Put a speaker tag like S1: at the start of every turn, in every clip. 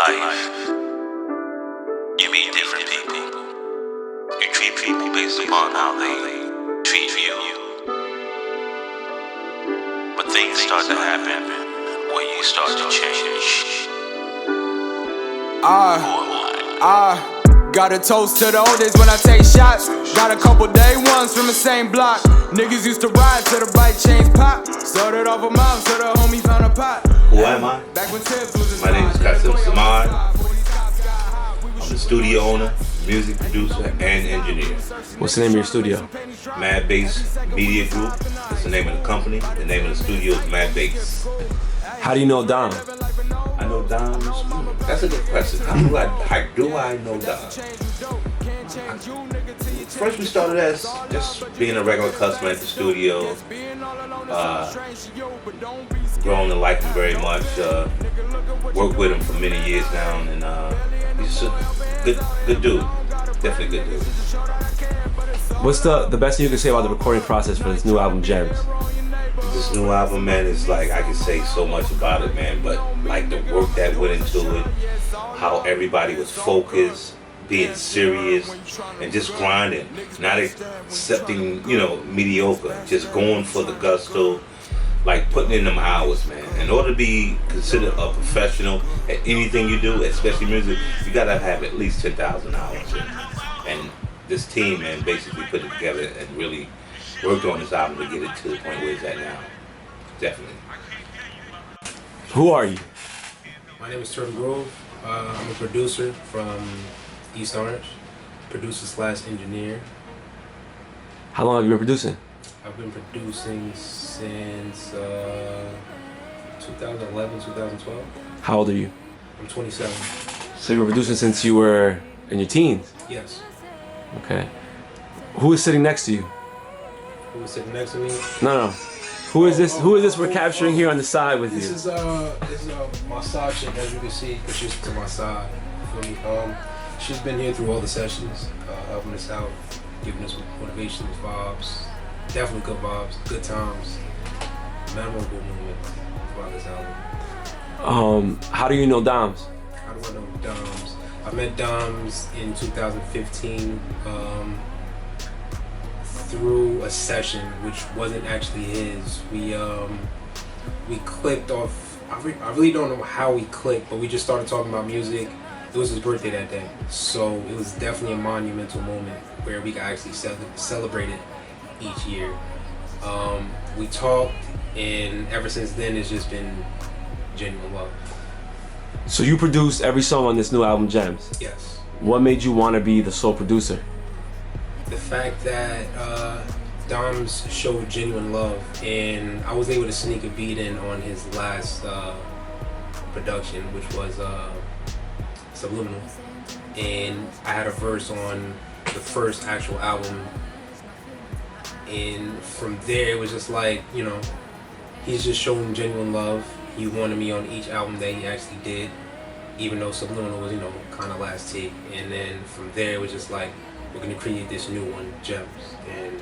S1: life, you meet different people. You treat people based upon how they treat you. But things start to happen when you start to change.
S2: Got a toast to the old days when I take shots. Got a couple day ones from the same block. Niggas used to ride till the bike chains pop. Started off a mom, so the homie found a pot.
S3: Who am I? My name is Qasim Samad. I'm the studio owner, music producer, and engineer.
S4: What's the name of your studio?
S3: Mad Bass Media Group. That's the name of the company. The name of the studio is Mad Bass.
S4: How do you know Dom?
S3: I know Dom's. That's a good question. How do I know Dom? First, we started as just being a regular customer at the studio. Grown to like him very much. Worked with him for many years now, and he's a good dude. Definitely good dude.
S4: What's the best thing you can say about the recording process for this new album, Gems?
S3: This new album, man, is like, I can say so much about it, man, but like the work that went into it, how everybody was focused, being serious, and just grinding, not accepting, mediocre, just going for the gusto, like putting in them hours, man. In order to be considered a professional at anything you do, especially music, you gotta have at least 10,000 hours. And this team, man, basically put it together and really worked on this album to get it to the point where it's at now. Definitely.
S4: Who are you?
S5: My name is Turtle Grove. I'm a producer from East Orange, producer/engineer.
S4: How long have you been producing?
S5: I've been producing since 2011, 2012.
S4: How old are you?
S5: I'm 27.
S4: So you were producing since you were in your teens?
S5: Yes.
S4: Okay. Who is sitting next to you?
S5: Who was sitting next to me?
S4: No. Who is this? Who is this we're capturing here on the side with you?
S5: This is my side chick, as you can see, because she's to my side. For me. She's been here through all the sessions, helping us out, giving us motivations, vibes, definitely good vibes, good times, memorable moments throughout this album.
S4: How do you know Doms?
S5: How do I know Doms? I met Doms in 2015 through a session which wasn't actually his. We clicked off. I really don't know how we clicked, but we just started talking about music. It was his birthday that day, so it was definitely a monumental moment where we could actually celebrate it each year. We talked, and ever since then it's just been genuine love.
S4: So you produced every song on this new album, Gems?
S5: Yes.
S4: What made you want to be the sole producer?
S5: The fact that Dom's showed genuine love, and I was able to sneak a beat in on his last production, which was Subliminal, and I had a verse on the first actual album, and from there it was just like, he's just showing genuine love. He wanted me on each album that he actually did, even though Subliminal was, kind of last take, and then from there it was just like, we're gonna create this new one, Gems. And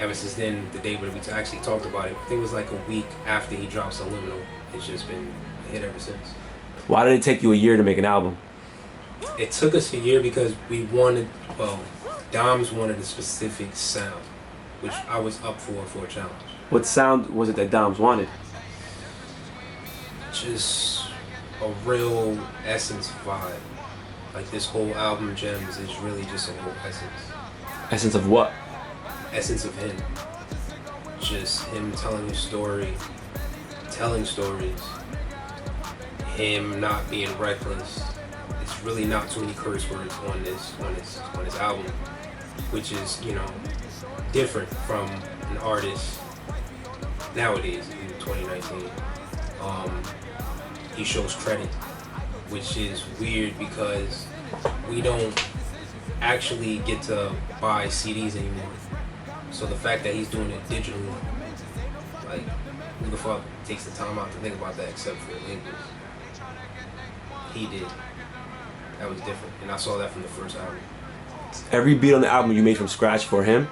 S5: ever since then, the day where we actually talked about it, I think it was like a week after he dropped Subliminal. It's just been a hit ever since.
S4: Why did it take you a year to make an album?
S5: It took us a year because Doms wanted a specific sound, which I was up for a challenge.
S4: What sound was it that Doms wanted?
S5: Just a real essence vibe. Like this whole album, Gems, is really just a whole essence.
S4: Essence of what?
S5: Essence of him. Just him telling his story, telling stories, him not being reckless. It's really not too many curse words on this album, which is, different from an artist nowadays in 2019. He shows credit, which is weird because we don't actually get to buy CDs anymore. So the fact that he's doing it digitally, like, who the fuck takes the time out to think about that except for labels? He did. That was different, and I saw that from the first album.
S4: Every beat on the album you made from scratch for him?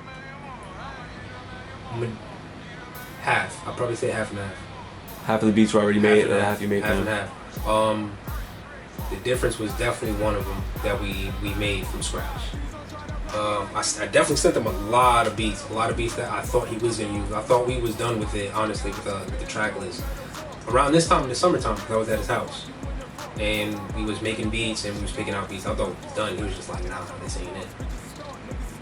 S5: Half. I'd probably say half and half.
S4: Half of the beats were already made, and half you made for him.
S5: Half and half. The Difference was definitely one of them that we made from scratch. I definitely sent him a lot of beats that I thought he was gonna use. I thought we was done with it, honestly, with the track list. Around this time in the summertime, because I was at his house, and we was making beats and we was picking out beats. I thought it was done. He was just like, nah, this ain't it.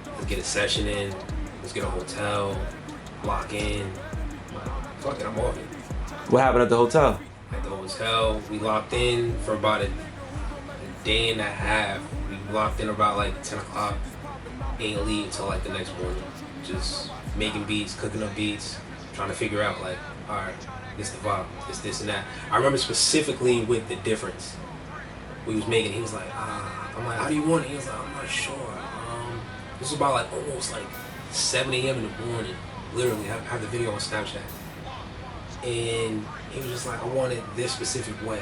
S5: Let's get a session in. Let's get a hotel. Lock in. I'm like, fuck it, I'm off it.
S4: What happened at the hotel?
S5: At the hotel, we locked in for about a day and a half. We locked in about like 10 o'clock. Ain't leave until like the next morning. Just making beats, cooking up beats, trying to figure out like, all right, this the vibe, this and that. I remember specifically with The Difference. We was making, he was like, I'm like, how do you want it? He was like, I'm not sure. This was about like almost like 7 a.m. in the morning. Literally, I have the video on Snapchat. And he was just like, I want it this specific way.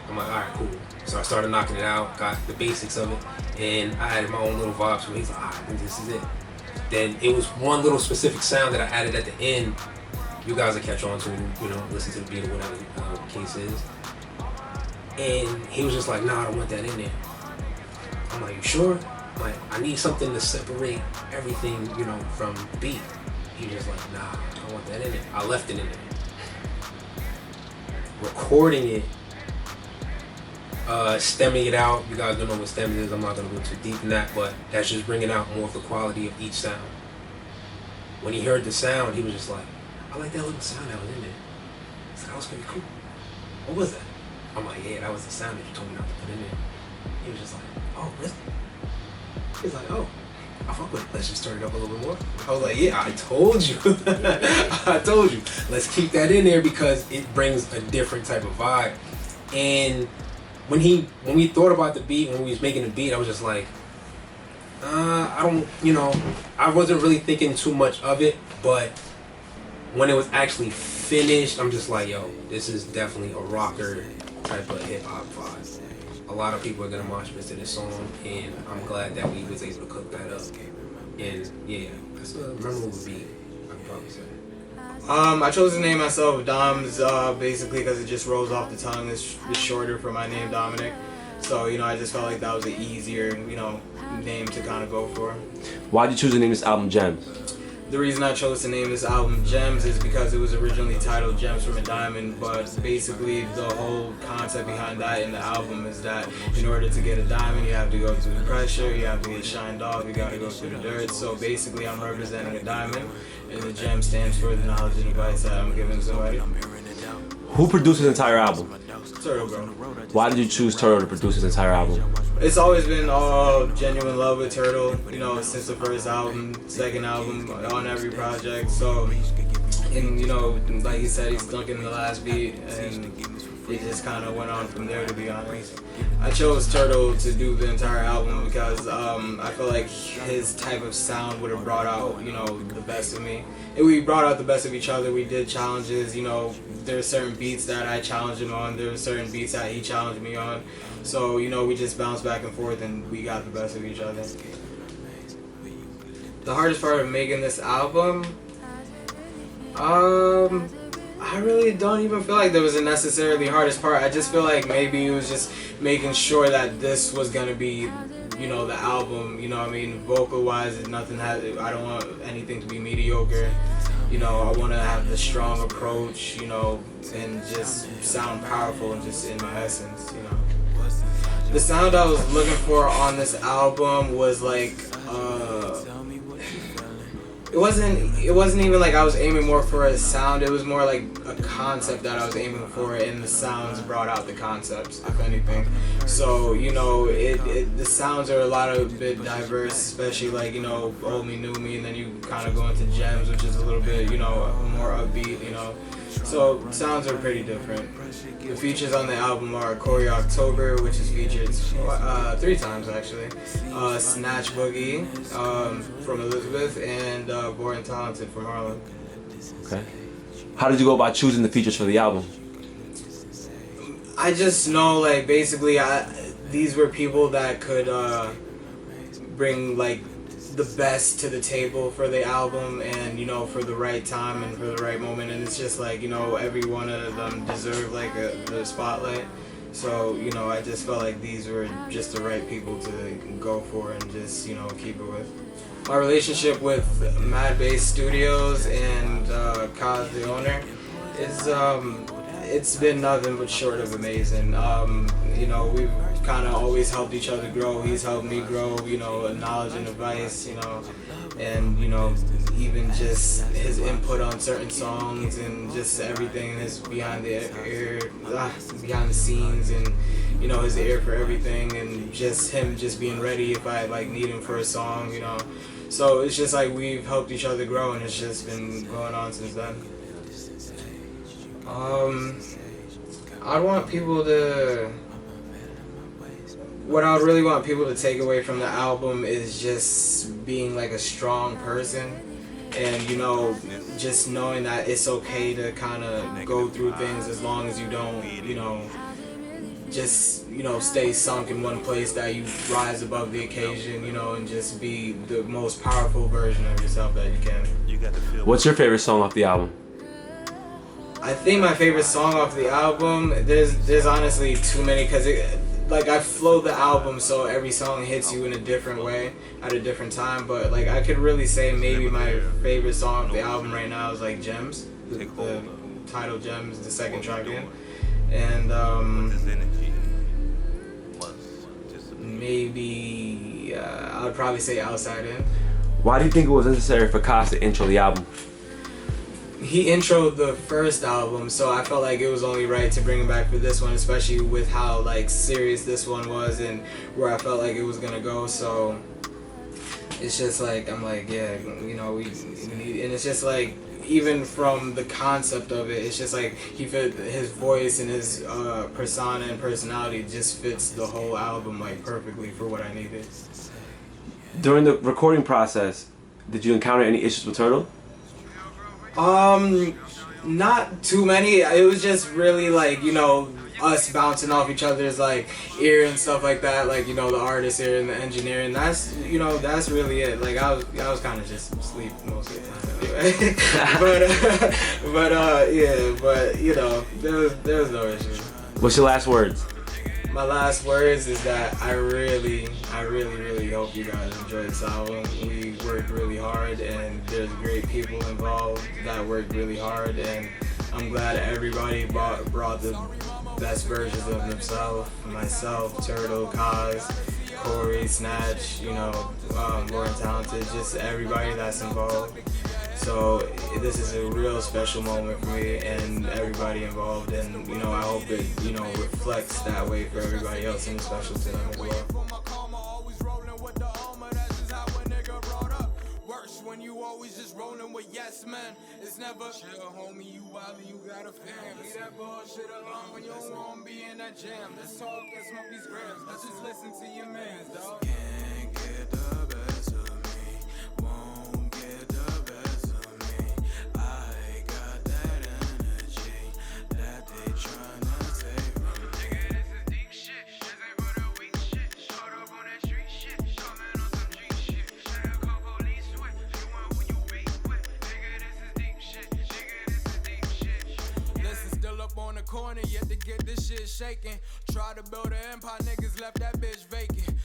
S5: I'm like, all right, cool. So I started knocking it out, got the basics of it, and I added my own little vibes. So he's like, all right, this is it. Then it was one little specific sound that I added at the end. You guys will catch on to, listen to the beat or whatever the case is. And he was just like, nah, I don't want that in there. I'm like, you sure? I'm like, I need something to separate everything, from the beat. He was just like, nah, I don't want that in there. I left it in there. Recording it, stemming it out. You guys don't know what stemming is. I'm not gonna go too deep in that, but that's just bringing out more of the quality of each sound. When he heard the sound, he was just like, I like that little sound that was in there. He's like, that was pretty cool. What was that? I'm like, yeah, that was the sound that you told me not to put in there. He was just like, oh, really? He's like, oh, I fuck with it. Let's just turn it up a little bit more. I was like, yeah, I told you. I told you. Let's keep that in there because it brings a different type of vibe. And when we thought about the beat, when we was making the beat, I was just like, I wasn't really thinking too much of it, but when it was actually finished, I'm just like, yo, this is definitely a rocker type of hip hop vibe. A lot of people are gonna mosh pit to this song, and I'm glad that we was able to cook that up. And yeah, that's a memorable beat, I could probably say.
S6: I chose the name myself, Doms, basically because it just rolls off the tongue. It's shorter for my name, Dominic. So, I just felt like that was an easier, name to kind of go for.
S4: Why'd you choose to name this album Gems?
S6: The reason I chose to name this album Gems is because it was originally titled Gems from a Diamond, but basically the whole concept behind that in the album is that in order to get a diamond, you have to go through the pressure, you have to get shined off, you gotta go through the dirt. So basically I'm representing a diamond, and the gem stands for the knowledge and advice that I'm giving somebody.
S4: Who produced this entire album?
S6: Turtle, bro.
S4: Why did you choose Turtle to produce this entire album?
S6: It's always been all genuine love with Turtle, since the first album, second album, on every project. So, and like he said, he's stunk in the last beat, and it just kind of went on from there, to be honest. I chose Turtle to do the entire album because I feel like his type of sound would have brought out, the best of me. And we brought out the best of each other. We did challenges, there were certain beats that I challenged him on, there were certain beats that he challenged me on. So, we just bounced back and forth and we got the best of each other. The hardest part of making this album, I really don't even feel like there was a necessarily hardest part. I just feel like maybe it was just making sure that this was gonna be, the album. Vocal wise, nothing I don't want anything to be mediocre. I want to have the strong approach, and just sound powerful and just in my essence, The sound I was looking for on this album was like, it wasn't even like I was aiming more for a sound. It was more like a concept that I was aiming for, and the sounds brought out the concepts, if anything. So, the sounds are a bit diverse, especially like, Old Me, New Me, and then you kind of go into Gems, which is a little bit, more upbeat, So sounds are pretty different. The features on the album are Corey October, which is featured 3 times actually, Snatch Boogie from Elizabeth, and Born Talented from Harlem.
S4: Okay. How did you go about choosing the features for the album?
S6: I just know, like, basically these were people that could bring like the best to the table for the album, and for the right time and for the right moment, and it's just like every one of them deserve like the spotlight. So, you know, I just felt like these were just the right people to go for and just, you know, keep it with. My relationship with Mad Bass Studios and Kaz, the owner, is it's been nothing but short of amazing. You know, we've kind of always helped each other grow. He's helped me grow, you know, knowledge and advice, you know, and, you know, even just his input on certain songs and just everything, his behind the scenes, and, you know, his ear for everything, and just him just being ready if I like need him for a song, you know. So it's just like we've helped each other grow, and it's just been going on since then. I want people to. What I would really want people to take away from the album is just being like a strong person, and, you know, just knowing that it's okay to kind of go through things as long as you don't, you know, just, you know, stay sunk in one place, that you rise above the occasion, you know, and just be the most powerful version of yourself that you can.
S4: What's your favorite song off the album?
S6: I think my favorite song off the album, there's honestly too many, because like I flow the album so every song hits you in a different way at a different time, but like I could really say maybe my favorite song of the album right now is like Gems, the title Gems, the second track in, and maybe I would probably say Outside In.
S4: Why do you think it was necessary for Kaz to intro the album?
S6: He introed the first album, so I felt like it was only right to bring him back for this one, especially with how like serious this one was and where I felt like it was gonna go. So it's just like, I'm like, yeah, you know, we need, and it's just like, even from the concept of it, it's just like he fit his voice and his persona and personality just fits the whole album like perfectly for what I needed.
S4: During the recording process, did you encounter any issues with Turtle?
S6: Not too many. It was just really like, you know, us bouncing off each other's like ear and stuff like that, like, you know, the artist ear and the engineer, and that's, you know, that's really it. Like I was kind of just asleep most of the time anyway. but you know, there was no issue.
S4: What's your last words?
S6: My last words is that I really hope you guys enjoy this album. We worked really hard, and there's great people involved that worked really hard, and I'm glad everybody brought the best versions of themselves. Myself, Turtle, Kaz, Corey, Snatch, you know, Lauren Talented, just everybody that's involved. So this is a real special moment for me and everybody involved, and, you know, I hope it, you know, reflects that way for everybody else and special to them as well.
S2: When you always just rolling with yes men, it's never chill, homie. You wild and you got a fan. Leave that bullshit alone when you don't want to be in that jam. Let's talk and smoke these grams. Let's just listen to your mans, dog. Can't get the best of me, won't get the best of me. I got that energy that they tryna take from me. Nigga, this is deep shit. This ain't for the weak shit. Short up on that street shit. Shortman on some G shit. Shut up, call police with. On the corner, yet to get this shit shaking. Try to build an empire, niggas left that bitch vacant.